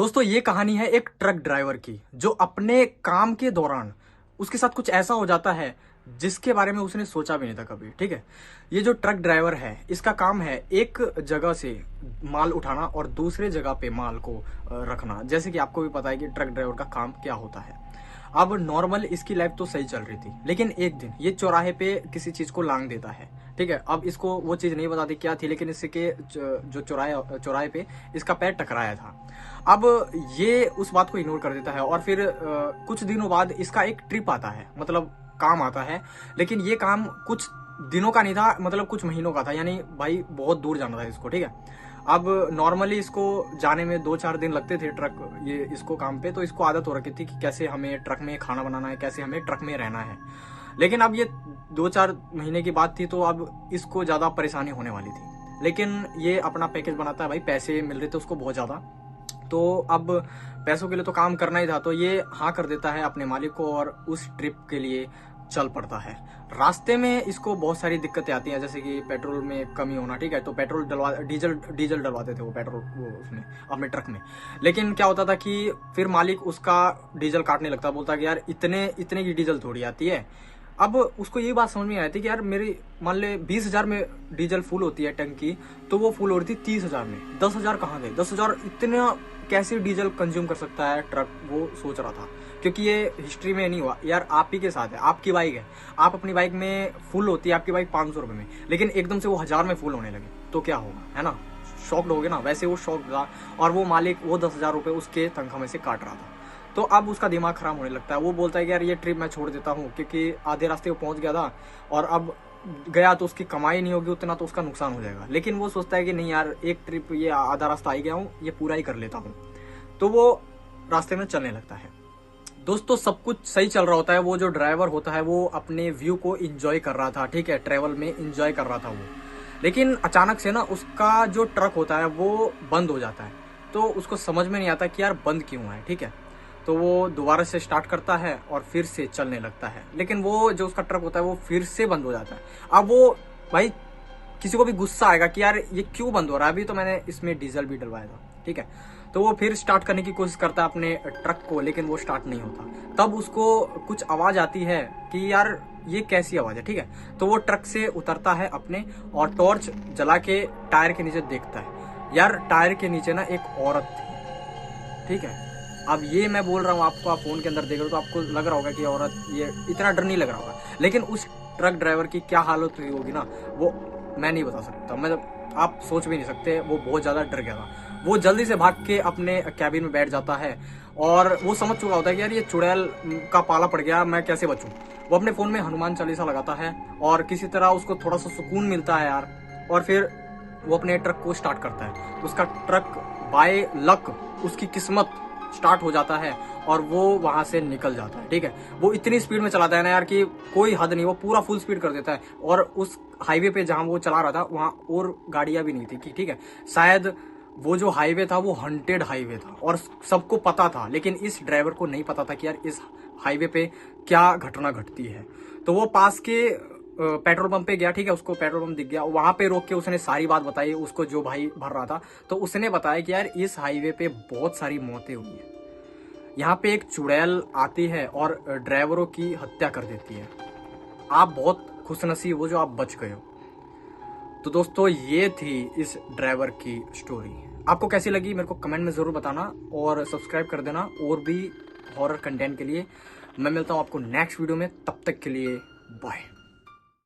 दोस्तों ये कहानी है एक ट्रक ड्राइवर की जो अपने काम के दौरान उसके साथ कुछ ऐसा हो जाता है जिसके बारे में उसने सोचा भी नहीं था कभी। ठीक है, ये जो ट्रक ड्राइवर है इसका काम है एक जगह से माल उठाना और दूसरे जगह पे माल को रखना। जैसे कि आपको भी पता है कि ट्रक ड्राइवर का काम क्या होता है। अब नॉर्मल इसकी लाइफ तो सही चल रही थी, लेकिन एक दिन ये चौराहे पे किसी चीज को लांग देता है। ठीक है, अब इसको वो चीज नहीं बताती क्या थी, लेकिन इसके जो चौराहे पे इसका पैर टकराया था। अब ये उस बात को इग्नोर कर देता है और फिर कुछ दिनों बाद इसका एक ट्रिप आता है, मतलब काम आता है। लेकिन ये काम कुछ दिनों का नहीं था, मतलब कुछ महीनों का था, यानी भाई बहुत दूर जाना था इसको। ठीक है, अब नॉर्मली इसको जाने में 2-4 दिन लगते थे ट्रक ये इसको काम पे, तो इसको आदत हो रखी थी कि कैसे हमें ट्रक में खाना बनाना है, कैसे हमें ट्रक में रहना है। लेकिन अब ये 2-4 महीने की बात थी, तो अब इसको ज्यादा परेशानी होने वाली थी। लेकिन ये अपना पैकेज बनाता है, भाई पैसे मिल रहे थे उसको बहुत ज्यादा, तो अब पैसों के लिए तो काम करना ही था, तो ये हाँ कर देता है अपने मालिक को और उस ट्रिप के लिए चल पड़ता है। रास्ते में इसको बहुत सारी दिक्कतें आती हैं, जैसे कि पेट्रोल में कमी होना। ठीक है, तो पेट्रोल डीजल डलवाते थे वो पेट्रोल वो उसमें अपने ट्रक में। लेकिन क्या होता था कि फिर मालिक उसका डीजल काटने लगता, बोलता कि यार इतने की डीजल थोड़ी आती है। अब उसको ये बात समझ में आई थी कि यार मेरी मान ले 20,000 में डीजल फुल होती है टंकी, तो वो फुल हो रही थी 30,000 में। 10,000 कहाँ गए? 10,000 इतना कैसे डीजल कंज्यूम कर सकता है ट्रक, वो सोच रहा था। क्योंकि ये हिस्ट्री में नहीं हुआ यार, आप ही के साथ है, आपकी बाइक है, आप अपनी बाइक में फुल होती है आपकी बाइक 500 रुपए में, लेकिन एकदम से वो 1000 में फुल होने लगे तो क्या होगा, है ना? शॉक्ड हो गए ना। वैसे वो शॉक्ड था और वो मालिक वो 10,000 रुपए उसके तनख्वाह में से काट रहा था। तो अब उसका दिमाग खराब होने लगता है। वो बोलता है कि यार ये ट्रिप मैं छोड़ देता हूँ, क्योंकि आधे रास्ते वो पहुंच गया था और अब गया तो उसकी कमाई नहीं होगी उतना, तो उसका नुकसान हो जाएगा। लेकिन वो सोचता है कि नहीं यार, एक ट्रिप ये आधा रास्ता आ ही गया हूँ, ये पूरा ही कर लेता हूँ। तो वो रास्ते में चलने लगता है। दोस्तों सब कुछ सही चल रहा होता है, वो जो ड्राइवर होता है वो अपने व्यू को एंजॉय कर रहा था। ठीक है, ट्रेवल में एंजॉय कर रहा था वो। लेकिन अचानक से ना उसका जो ट्रक होता है वो बंद हो जाता है, तो उसको समझ में नहीं आता कि यार बंद क्यों है। ठीक है, तो वो दोबारा से स्टार्ट करता है और फिर से चलने लगता है, लेकिन वो जो उसका ट्रक होता है वो फिर से बंद हो जाता है। अब वो भाई किसी को भी गुस्सा आएगा कि यार ये क्यों बंद हो रहा है, अभी तो मैंने इसमें डीजल भी डलवाया था। ठीक है, तो वो फिर स्टार्ट करने की कोशिश करता है अपने ट्रक को, लेकिन वो स्टार्ट नहीं होता। तब उसको कुछ आवाज आती है कि यार ये कैसी आवाज है। ठीक है, तो वो ट्रक से उतरता है अपने और टॉर्च जला के टायर के नीचे देखता है। यार टायर के नीचे ना एक औरत थी। ठीक है, अब ये मैं बोल रहा हूँ आपको, आप फोन के अंदर देख रहे हो तो आपको लग रहा होगा कि औरत, ये इतना डर नहीं लग रहा होगा, लेकिन उस ट्रक ड्राइवर की क्या हालत हुई होगी ना, वो मैं नहीं बता सकता। मतलब आप सोच भी नहीं सकते, वो बहुत ज्यादा डर गया था। वो जल्दी से भाग के अपने कैबिन में बैठ जाता है और वो समझ चुका होता है कि यार ये चुड़ैल का पाला पड़ गया, मैं कैसे बचूं। वो अपने फोन में हनुमान चालीसा लगाता है और किसी तरह उसको थोड़ा सा सुकून मिलता है यार, और फिर वो अपने ट्रक को स्टार्ट करता है। उसका ट्रक बाय लक, उसकी किस्मत, स्टार्ट हो जाता है और वो वहां से निकल जाता है। ठीक है, वो इतनी स्पीड में चलाता है ना यार कि कोई हद नहीं, वो पूरा फुल स्पीड कर देता है। और उस हाईवे पे जहां वो चला रहा था वहां और गाड़ियां भी नहीं थी। ठीक है, शायद वो जो हाईवे था वो हंटेड हाईवे था और सबको पता था, लेकिन इस ड्राइवर को नहीं पता था कि यार इस हाईवे पे क्या घटना घटती है। तो वो पास के पेट्रोल पंप पे गया। ठीक है, उसको पेट्रोल पंप दिख गया, वहां पे रोक के उसने सारी बात बताई उसको, जो भाई भर रहा था। तो उसने बताया कि यार इस हाईवे पे बहुत सारी मौतें हुई है, यहाँ पे एक चुड़ैल आती है और ड्राइवरों की हत्या कर देती है। आप बहुत खुशनसीब हो जो आप बच गए हो। तो दोस्तों ये थी इस ड्राइवर की स्टोरी। आपको कैसी लगी मेरे को कमेंट में जरूर बताना और सब्सक्राइब कर देना और भी हॉरर कंटेंट के लिए। मैं मिलता हूँ आपको नेक्स्ट वीडियो में, तब तक के लिए बाय।